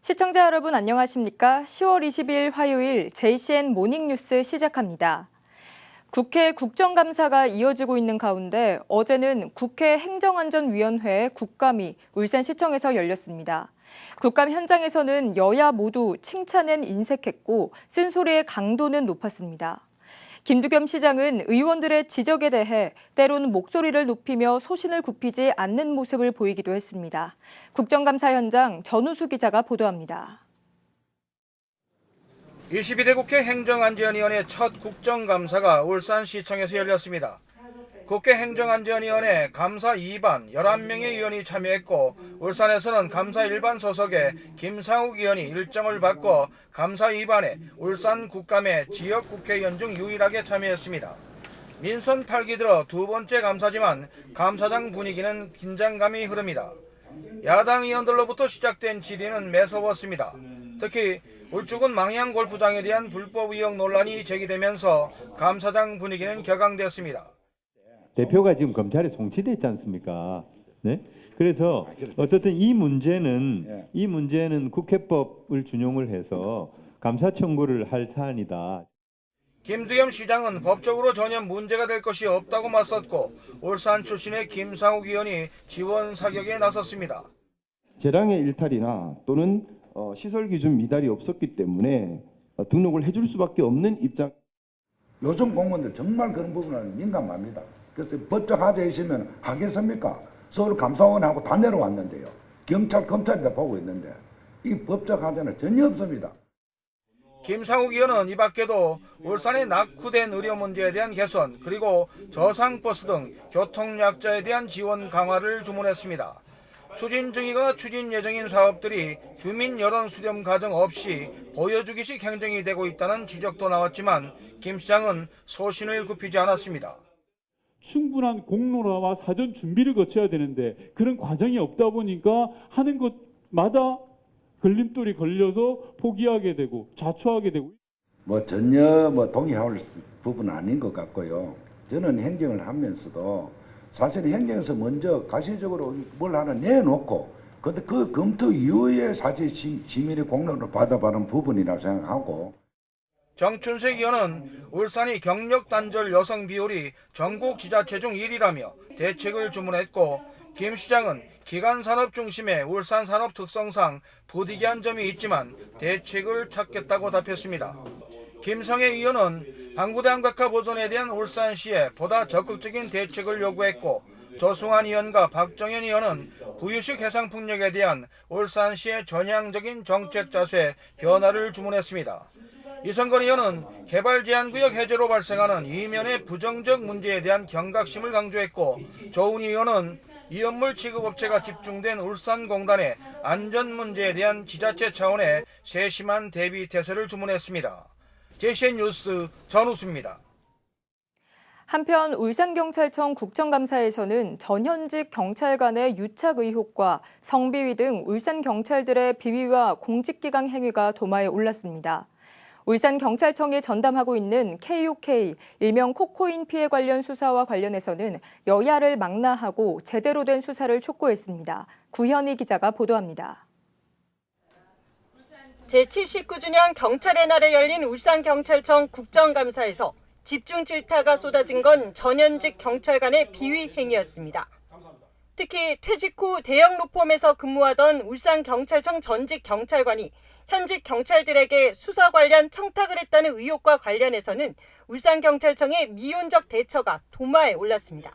시청자 여러분 안녕하십니까? 10월 20일 화요일 JCN 모닝뉴스 시작합니다. 국회 국정감사가 이어지고 있는 가운데 어제는 국회 행정안전위원회 국감이 울산시청에서 열렸습니다. 국감 현장에서는 여야 모두 칭찬은 인색했고 쓴소리의 강도는 높았습니다. 김두겸 시장은 의원들의 지적에 대해 때로는 목소리를 높이며 소신을 굽히지 않는 모습을 보이기도 했습니다. 국정감사 현장 전우수 기자가 보도합니다. 22대 국회 행정안전위원회 첫 국정감사가 울산시청에서 열렸습니다. 국회 행정안전위원회 감사 2반 11명의 위원이 참여했고 울산에서는 감사 1반 소속의 김상욱 의원이 일정을 받고 감사 2반에 울산 국감의 지역 국회의원 중 유일하게 참여했습니다. 민선 8기 들어 두 번째 감사지만 감사장 분위기는 긴장감이 흐릅니다. 야당 의원들로부터 시작된 질의는 매서웠습니다. 특히 울주군 망향 골프장에 대한 불법 의혹 논란이 제기되면서 감사장 분위기는 격앙됐습니다. 대표가 지금 검찰에 송치돼 있지 않습니까? 네? 그래서 어떻든 이 문제는 국회법을 준용을 해서 감사 청구를 할 사안이다. 김두겸 시장은 법적으로 전혀 문제가 될 것이 없다고 맞섰고 울산 출신의 김상욱 의원이 지원 사격에 나섰습니다. 재량의 일탈이나 또는 시설 기준 미달이 없었기 때문에 등록을 해줄 수밖에 없는 입장. 요즘 공무원들 정말 그런 부분은 민감합니다. 그래서 법적 하자 있으면 하겠습니까? 서울 감사원하고 다 내려왔는데요. 경찰, 검찰이 다 보고 있는데 이 법적 하자는 전혀 없습니다. 김상욱 의원은 이 밖에도 울산의 낙후된 의료 문제에 대한 개선 그리고 저상버스 등 교통약자에 대한 지원 강화를 주문했습니다. 추진 중이거나 추진 예정인 사업들이 주민 여론 수렴 과정 없이 보여주기식 행정이 되고 있다는 지적도 나왔지만 김 시장은 소신을 굽히지 않았습니다. 충분한 공론화와 사전 준비를 거쳐야 되는데 그런 과정이 없다 보니까 하는 것마다 걸림돌이 걸려서 포기하게 되고 자초하게 되고. 전혀 동의할 부분은 아닌 것 같고요. 저는 행정을 하면서도 사실 행정에서 먼저 가시적으로 뭘 하나 내놓고 그 검토 이후에 사실 시민의 공론을 받아가는 부분이라고 생각하고. 정춘색 의원은 울산이 경력 단절 여성 비율이 전국 지자체 중 1위라며 대책을 주문했고 김 시장은 기간산업 중심의 울산 산업 특성상 부득이한 점이 있지만 대책을 찾겠다고 답했습니다. 김성애 의원은 방부대 암각화 보존에 대한 울산시에 보다 적극적인 대책을 요구했고 조승환 의원과 박정현 의원은 부유식 해상풍력에 대한 울산시의 전향적인 정책 자세 변화를 주문했습니다. 이성건 의원은 개발제한구역 해제로 발생하는 이면의 부정적 문제에 대한 경각심을 강조했고 조은희 의원은 이연물 취급업체가 집중된 울산공단의 안전 문제에 대한 지자체 차원의 세심한 대비 태세를 주문했습니다. JCN 뉴스 전우수입니다. 한편 울산경찰청 국정감사에서는 전현직 경찰관의 유착 의혹과 성비위 등 울산경찰들의 비위와 공직기강 행위가 도마에 올랐습니다. 울산경찰청이 전담하고 있는 KUK, 일명 코코인 피해 관련 수사와 관련해서는 여야를 망라하고 제대로 된 수사를 촉구했습니다. 구현희 기자가 보도합니다. 제79주년 경찰의 날에 열린 울산경찰청 국정감사에서 집중 질타가 쏟아진 건 전현직 경찰관의 비위 행위였습니다. 특히 퇴직 후 대형 로펌에서 근무하던 울산경찰청 전직 경찰관이 현직 경찰들에게 수사 관련 청탁을 했다는 의혹과 관련해서는 울산경찰청의 미온적 대처가 도마에 올랐습니다.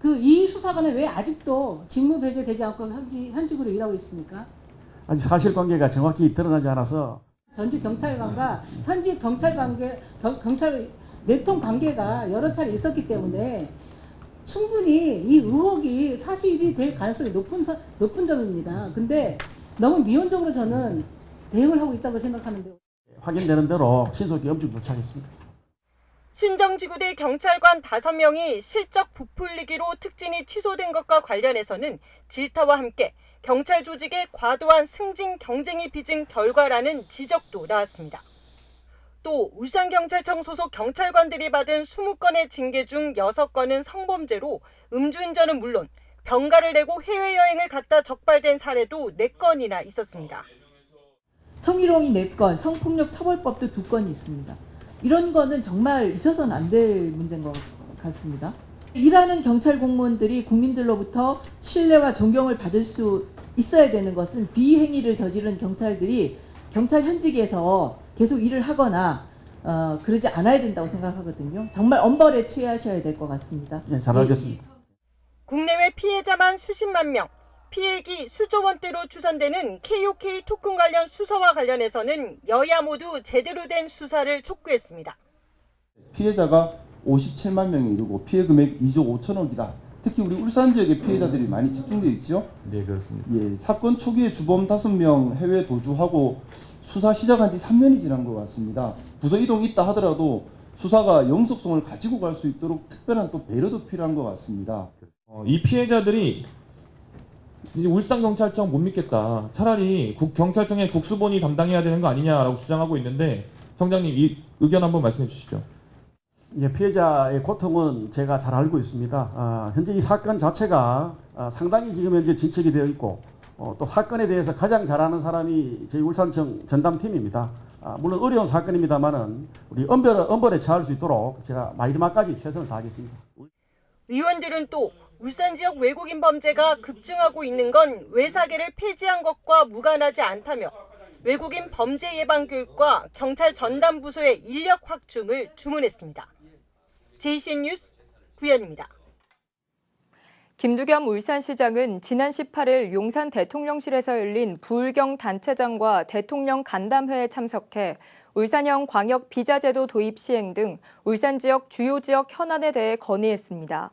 이 수사관은 왜 아직도 직무 배제되지 않고 현직으로 일하고 있습니까? 아직 사실관계가 정확히 드러나지 않아서 전직 경찰관과 현직 경찰 내통 관계가 여러 차례 있었기 때문에 충분히 이 의혹이 사실이 될 가능성이 높은 점입니다. 근데 너무 미온적으로 저는 대응을 하고 있다고 생각하는데요. 확인되는 대로 신속히 엄중 조치하겠습니다. 신정지구대 경찰관 5명이 실적 부풀리기로 특진이 취소된 것과 관련해서는 질타와 함께 경찰 조직의 과도한 승진 경쟁이 빚은 결과라는 지적도 나왔습니다. 또 울산경찰청 소속 경찰관들이 받은 20건의 징계 중 6건은 성범죄로 음주운전은 물론 병가를 내고 해외여행을 갔다 적발된 사례도 4건이나 있었습니다. 성희롱이 4건, 성폭력 처벌법도 2건이 있습니다. 이런 거는 정말 있어서는 안 될 문제인 것 같습니다. 일하는 경찰 공무원들이 국민들로부터 신뢰와 존경을 받을 수 있어야 되는 것은 비행위를 저지른 경찰들이 경찰 현직에서 계속 일을 하거나 그러지 않아야 된다고 생각하거든요. 정말 엄벌에 취하셔야 될 것 같습니다. 네, 잘 알겠습니다. 국내외 피해자만 수십만 명, 피해액이 수조 원대로 추산되는 KOK 토큰 관련 수사와 관련해서는 여야 모두 제대로 된 수사를 촉구했습니다. 피해자가 57만 명에 이르고 피해 금액 2조 5천억이다. 특히 우리 울산 지역의 피해자들이 많이 집중되어 있죠. 네, 그렇습니다. 예, 사건 초기에 주범 5명 해외 도주하고 수사 시작한 지 3년이 지난 것 같습니다. 부서 이동이 있다 하더라도 수사가 영속성을 가지고 갈 수 있도록 특별한 또 배려도 필요한 것 같습니다. 이 피해자들이 이제 울산경찰청 못 믿겠다. 차라리 경찰청의 국수본이 담당해야 되는 거 아니냐라고 주장하고 있는데 청장님 이 의견 한번 말씀해 주시죠. 예, 피해자의 고통은 제가 잘 알고 있습니다. 현재 이 사건 자체가 상당히 지금 현재 진척이 되어 있고 또 사건에 대해서 가장 잘 아는 사람이 저희 울산청 전담팀입니다. 물론 어려운 사건입니다만은 우리 엄벌에 처할 수 있도록 제가 마지막까지 최선을 다하겠습니다. 의원들은 또 울산 지역 외국인 범죄가 급증하고 있는 건 외사계를 폐지한 것과 무관하지 않다며 외국인 범죄 예방 교육과 경찰 전담 부서의 인력 확충을 주문했습니다. JCN 뉴스 구현입니다. 김두겸 울산시장은 지난 18일 용산 대통령실에서 열린 부울경 단체장과 대통령 간담회에 참석해 울산형 광역 비자제도 도입 시행 등 울산 지역 주요 지역 현안에 대해 건의했습니다.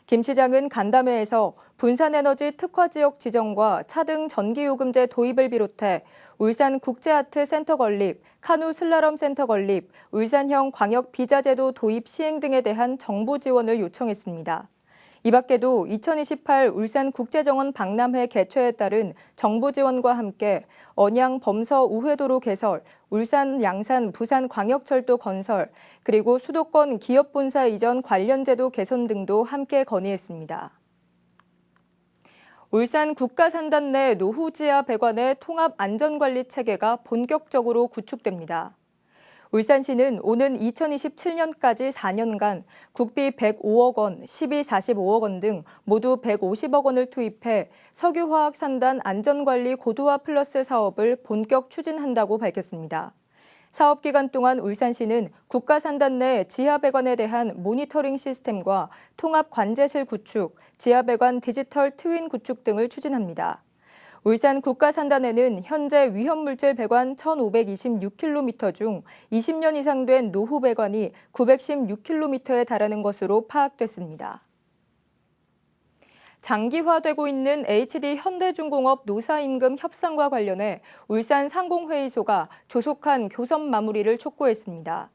김 시장은 간담회에서 분산에너지 특화 지역 지정과 차등 전기요금제 도입을 비롯해 울산 국제아트 센터 건립, 카누 슬라럼 센터 건립, 울산형 광역 비자제도 도입 시행 등에 대한 정부 지원을 요청했습니다. 이 밖에도 2028 울산국제정원 박람회 개최에 따른 정부 지원과 함께 언양 범서 우회도로 개설, 울산 양산 부산 광역철도 건설, 그리고 수도권 기업본사 이전 관련 제도 개선 등도 함께 건의했습니다. 울산 국가산단 내 노후지하 배관의 통합 안전관리 체계가 본격적으로 구축됩니다. 울산시는 오는 2027년까지 4년간 국비 105억 원, 시비 45억 원 등 모두 150억 원을 투입해 석유화학 산단 안전관리 고도화 플러스 사업을 본격 추진한다고 밝혔습니다. 사업 기간 동안 울산시는 국가산단 내 지하배관에 대한 모니터링 시스템과 통합 관제실 구축, 지하배관 디지털 트윈 구축 등을 추진합니다. 울산 국가산단에는 현재 위험물질 배관 1,526km 중 20년 이상 된 노후 배관이 916km에 달하는 것으로 파악됐습니다. 장기화되고 있는 HD 현대중공업 노사임금 협상과 관련해 울산 상공회의소가 조속한 교섭 마무리를 촉구했습니다.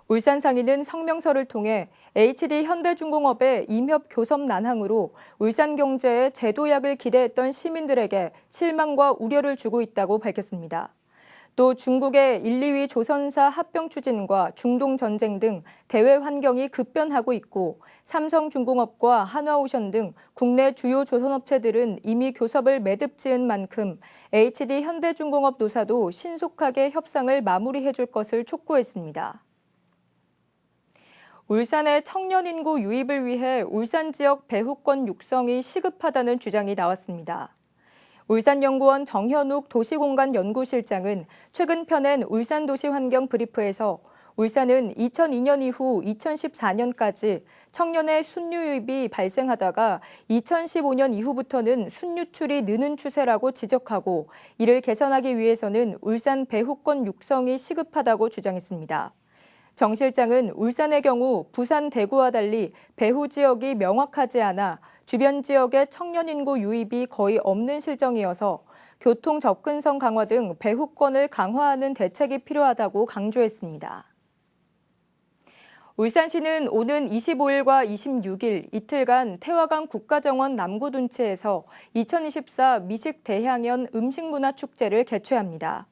울산상인은 성명서를 통해 HD 현대중공업의 임협 교섭 난항으로 울산 경제에 제도약을 기대했던 시민들에게 실망과 우려를 주고 있다고 밝혔습니다. 또 중국의 1, 2위 조선사 합병 추진과 중동 전쟁 등 대외 환경이 급변하고 있고 삼성중공업과 한화오션 등 국내 주요 조선업체들은 이미 교섭을 매듭 지은 만큼 HD 현대중공업 노사도 신속하게 협상을 마무리해 줄 것을 촉구했습니다. 울산의 청년 인구 유입을 위해 울산 지역 배후권 육성이 시급하다는 주장이 나왔습니다. 울산연구원 정현욱 도시공간연구실장은 최근 펴낸 울산도시환경 브리프에서 울산은 2002년 이후 2014년까지 청년의 순유 유입이 발생하다가 2015년 이후부터는 순유출이 느는 추세라고 지적하고 이를 개선하기 위해서는 울산 배후권 육성이 시급하다고 주장했습니다. 정 실장은 울산의 경우 부산, 대구와 달리 배후 지역이 명확하지 않아 주변 지역의 청년 인구 유입이 거의 없는 실정이어서 교통 접근성 강화 등 배후권을 강화하는 대책이 필요하다고 강조했습니다. 울산시는 오는 25일과 26일 이틀간 태화강 국가정원 남구둔치에서 2024 미식 대향연 음식문화축제를 개최합니다.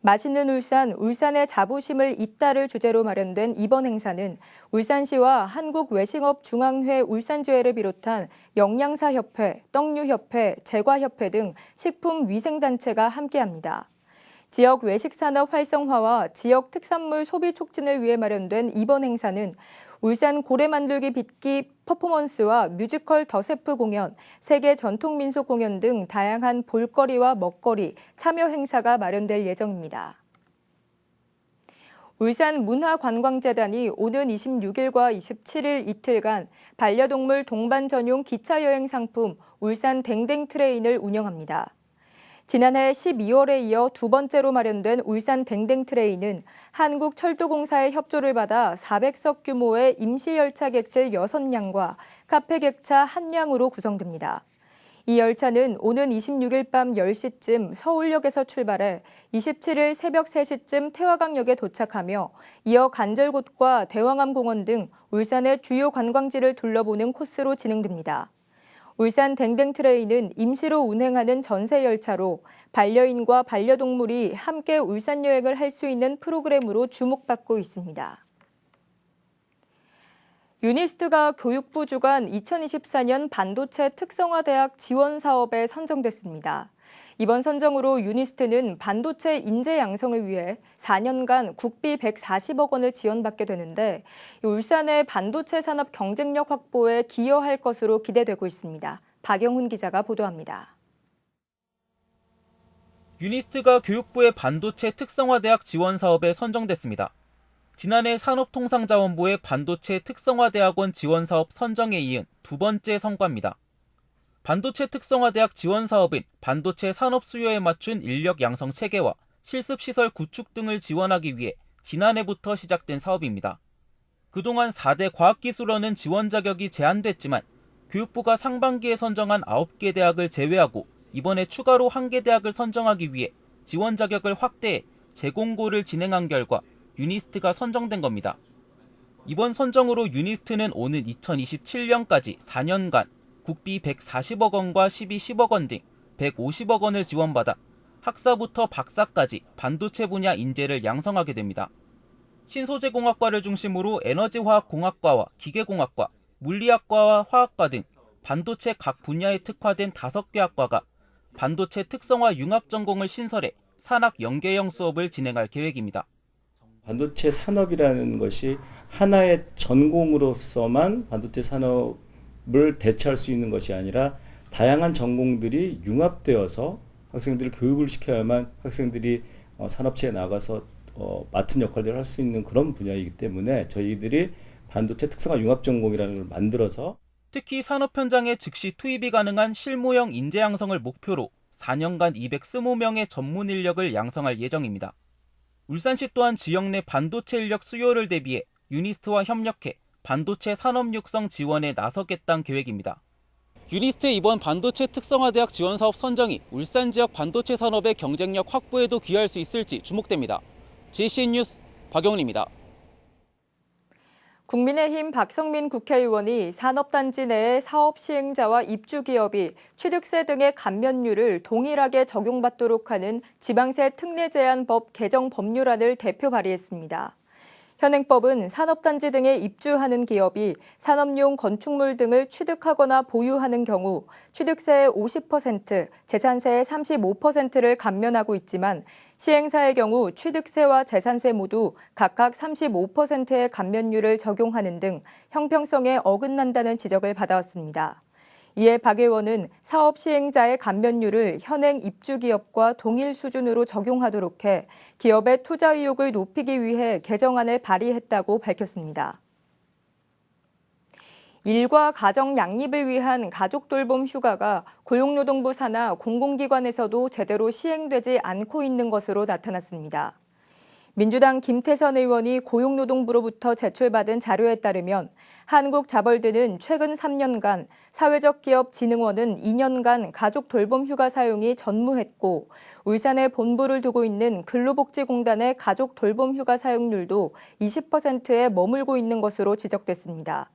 맛있는 울산, 울산의 자부심을 잇따를 주제로 마련된 이번 행사는 울산시와 한국외식업중앙회 울산지회를 비롯한 영양사협회, 떡류협회, 제과협회 등 식품위생단체가 함께합니다. 지역 외식산업 활성화와 지역 특산물 소비 촉진을 위해 마련된 이번 행사는 울산 고래만들기 빚기 퍼포먼스와 뮤지컬 더세프 공연, 세계 전통민속 공연 등 다양한 볼거리와 먹거리, 참여 행사가 마련될 예정입니다. 울산문화관광재단이 오는 26일과 27일 이틀간 반려동물 동반 전용 기차 여행 상품 울산 댕댕 트레인을 운영합니다. 지난해 12월에 이어 두 번째로 마련된 울산 댕댕 트레인은 한국철도공사의 협조를 받아 400석 규모의 임시열차 객실 6량과 카페 객차 1량으로 구성됩니다. 이 열차는 오는 26일 밤 10시쯤 서울역에서 출발해 27일 새벽 3시쯤 태화강역에 도착하며 이어 간절곶과 대왕암공원 등 울산의 주요 관광지를 둘러보는 코스로 진행됩니다. 울산 댕댕 트레인은 임시로 운행하는 전세 열차로 반려인과 반려동물이 함께 울산 여행을 할 수 있는 프로그램으로 주목받고 있습니다. 유니스트가 교육부 주관 2024년 반도체 특성화대학 지원 사업에 선정됐습니다. 이번 선정으로 유니스트는 반도체 인재 양성을 위해 4년간 국비 140억 원을 지원받게 되는데 울산의 반도체 산업 경쟁력 확보에 기여할 것으로 기대되고 있습니다. 박영훈 기자가 보도합니다. 유니스트가 교육부의 반도체 특성화대학 지원 사업에 선정됐습니다. 지난해 산업통상자원부의 반도체 특성화대학원 지원 사업 선정에 이은 두 번째 성과입니다. 반도체 특성화대학 지원 사업은 반도체 산업 수요에 맞춘 인력 양성 체계와 실습시설 구축 등을 지원하기 위해 지난해부터 시작된 사업입니다. 그동안 4대 과학기술원은 지원 자격이 제한됐지만 교육부가 상반기에 선정한 9개 대학을 제외하고 이번에 추가로 1개 대학을 선정하기 위해 지원 자격을 확대해 재공고를 진행한 결과 유니스트가 선정된 겁니다. 이번 선정으로 유니스트는 오는 2027년까지 4년간 국비 140억 원과 10억 원 등 150억 원을 지원받아 학사부터 박사까지 반도체 분야 인재를 양성하게 됩니다. 신소재공학과를 중심으로 에너지화학공학과와 기계공학과, 물리학과와 화학과 등 반도체 각 분야에 특화된 5개 학과가 반도체 특성화 융합 전공을 신설해 산학 연계형 수업을 진행할 계획입니다. 반도체 산업이라는 것이 하나의 전공으로서만 반도체 산업을 대체할 수 있는 것이 아니라 다양한 전공들이 융합되어서 학생들을 교육을 시켜야만 학생들이 산업체에 나가서 맡은 역할들을 할 수 있는 그런 분야이기 때문에 저희들이 반도체 특성화 융합 전공이라는 걸 만들어서 특히 산업 현장에 즉시 투입이 가능한 실무형 인재 양성을 목표로 4년간 220명의 전문 인력을 양성할 예정입니다. 울산시 또한 지역 내 반도체 인력 수요를 대비해 유니스트와 협력해 반도체 산업 육성 지원에 나서겠다는 계획입니다. 유니스트의 이번 반도체 특성화대학 지원 사업 선정이 울산 지역 반도체 산업의 경쟁력 확보에도 기여할 수 있을지 주목됩니다. JCN 뉴스 박영훈입니다. 국민의힘 박성민 국회의원이 산업단지 내의 사업 시행자와 입주기업이 취득세 등의 감면율을 동일하게 적용받도록 하는 지방세 특례 제한법 개정 법률안을 대표 발의했습니다. 현행법은 산업단지 등에 입주하는 기업이 산업용 건축물 등을 취득하거나 보유하는 경우 취득세의 50%, 재산세의 35%를 감면하고 있지만 시행사의 경우 취득세와 재산세 모두 각각 35%의 감면율을 적용하는 등 형평성에 어긋난다는 지적을 받아왔습니다. 이에 박 의원은 사업 시행자의 감면율을 현행 입주기업과 동일 수준으로 적용하도록 해 기업의 투자 의욕을 높이기 위해 개정안을 발의했다고 밝혔습니다. 일과 가정 양립을 위한 가족돌봄 휴가가 고용노동부 산하 공공기관에서도 제대로 시행되지 않고 있는 것으로 나타났습니다. 민주당 김태선 의원이 고용노동부로부터 제출받은 자료에 따르면 한국자벌드는 최근 3년간, 사회적기업진흥원은 2년간 가족돌봄 휴가 사용이 전무했고 울산에 본부를 두고 있는 근로복지공단의 가족돌봄 휴가 사용률도 20%에 머물고 있는 것으로 지적됐습니다.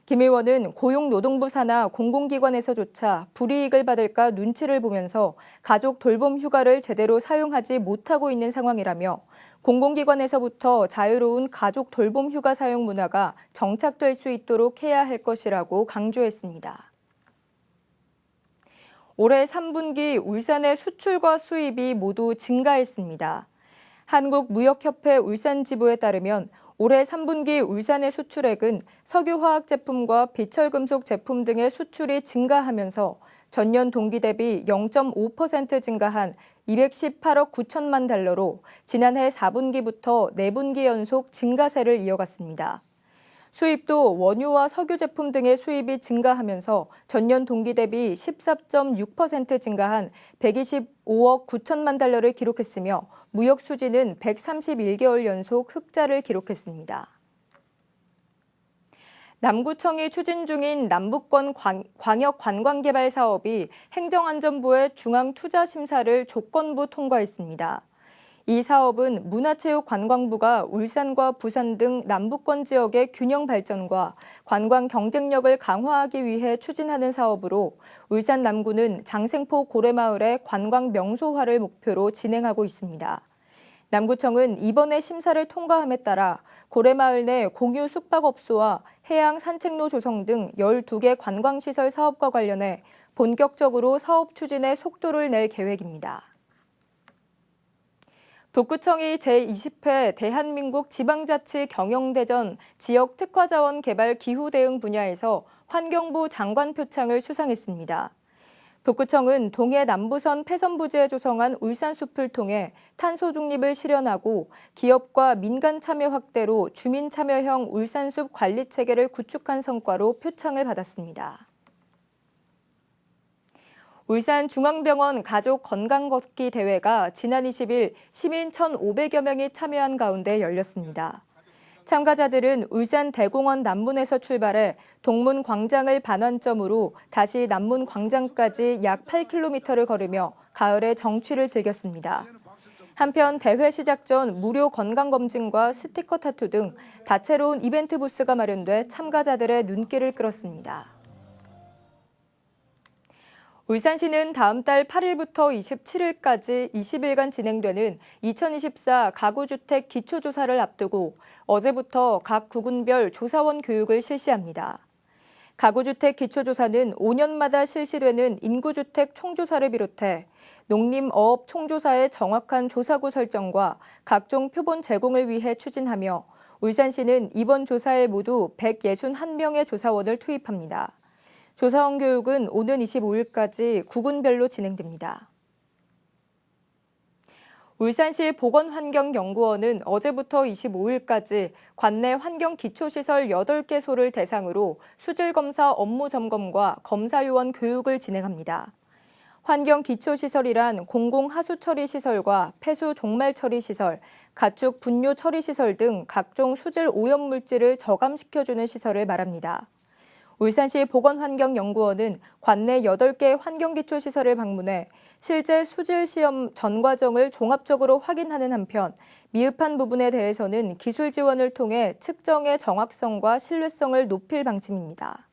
김 의원은 고용노동부 산하 공공기관에서조차 불이익을 받을까 눈치를 보면서 가족 돌봄 휴가를 제대로 사용하지 못하고 있는 상황이라며 공공기관에서부터 자유로운 가족 돌봄 휴가 사용 문화가 정착될 수 있도록 해야 할 것이라고 강조했습니다. 올해 3분기 울산의 수출과 수입이 모두 증가했습니다. 한국무역협회 울산지부에 따르면 올해 3분기 울산의 수출액은 석유화학 제품과 비철금속 제품 등의 수출이 증가하면서 전년 동기 대비 0.5% 증가한 218억 9천만 달러로 지난해 4분기부터 4분기 연속 증가세를 이어갔습니다. 수입도 원유와 석유 제품 등의 수입이 증가하면서 전년 동기 대비 14.6% 증가한 125억 9천만 달러를 기록했으며 무역 수지는 131개월 연속 흑자를 기록했습니다. 남구청이 추진 중인 남북권 광역 관광개발 사업이 행정안전부의 중앙투자심사를 조건부 통과했습니다. 이 사업은 문화체육관광부가 울산과 부산 등 남북권 지역의 균형 발전과 관광 경쟁력을 강화하기 위해 추진하는 사업으로 울산 남구는 장생포 고래마을의 관광 명소화를 목표로 진행하고 있습니다. 남구청은 이번에 심사를 통과함에 따라 고래마을 내 공유 숙박업소와 해양 산책로 조성 등 12개 관광시설 사업과 관련해 본격적으로 사업 추진에 속도를 낼 계획입니다. 북구청이 제20회 대한민국 지방자치 경영대전 지역특화자원 개발 기후 대응 분야에서 환경부 장관 표창을 수상했습니다. 북구청은 동해 남부선 폐선부지에 조성한 울산숲을 통해 탄소 중립을 실현하고 기업과 민간 참여 확대로 주민 참여형 울산숲 관리 체계를 구축한 성과로 표창을 받았습니다. 울산중앙병원 가족 건강 걷기 대회가 지난 20일 시민 1,500여 명이 참여한 가운데 열렸습니다. 참가자들은 울산 대공원 남문에서 출발해 동문 광장을 반환점으로 다시 남문 광장까지 약 8km를 걸으며 가을의 정취를 즐겼습니다. 한편 대회 시작 전 무료 건강검진과 스티커 타투 등 다채로운 이벤트 부스가 마련돼 참가자들의 눈길을 끌었습니다. 울산시는 다음 달 8일부터 27일까지 20일간 진행되는 2024 가구주택 기초조사를 앞두고 어제부터 각 구군별 조사원 교육을 실시합니다. 가구주택 기초조사는 5년마다 실시되는 인구주택 총조사를 비롯해 농림어업 총조사의 정확한 조사구 설정과 각종 표본 제공을 위해 추진하며 울산시는 이번 조사에 모두 161명의 조사원을 투입합니다. 조사원 교육은 오는 25일까지 구군별로 진행됩니다. 울산시 보건환경연구원은 어제부터 25일까지 관내 환경기초시설 8개소를 대상으로 수질검사 업무 점검과 검사요원 교육을 진행합니다. 환경기초시설이란 공공하수처리시설과 폐수종말처리시설, 가축 분뇨처리시설 등 각종 수질 오염물질을 저감시켜주는 시설을 말합니다. 울산시 보건환경연구원은 관내 8개 환경기초시설을 방문해 실제 수질시험 전 과정을 종합적으로 확인하는 한편 미흡한 부분에 대해서는 기술 지원을 통해 측정의 정확성과 신뢰성을 높일 방침입니다.